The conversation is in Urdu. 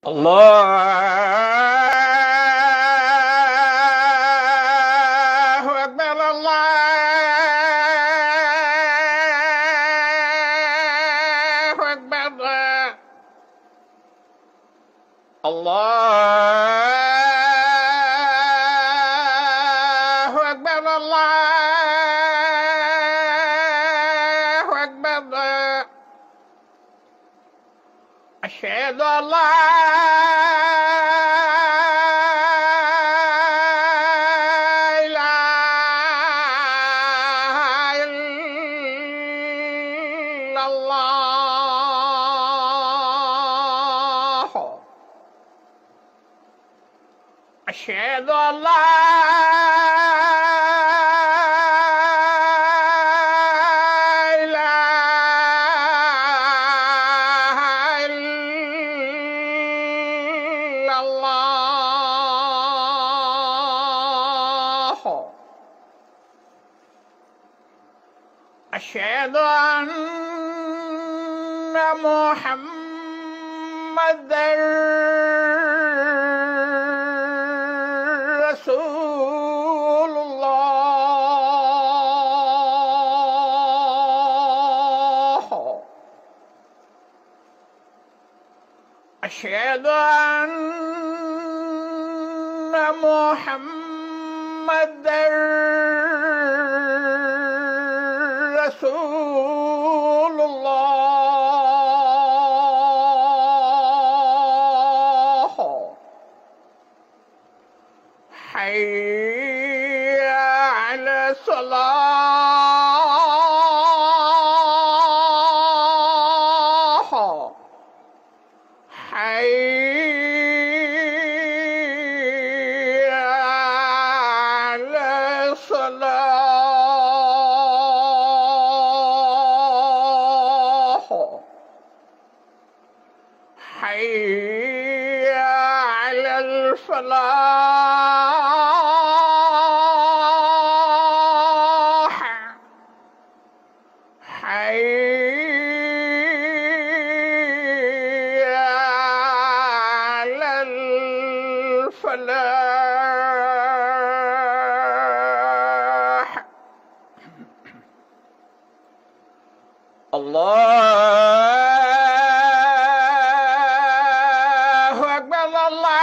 الله أكبر الله أكبر الله أكبر الله أكبر أشهد أن لا إله إلا الله أشهد أن لا أشهد أن محمدًا رسول الله أشهد أن محمدًا رسول الله حي على الصلاة حي على الصلاة حي على الفلاح حي على الفلاح الله أكبر الله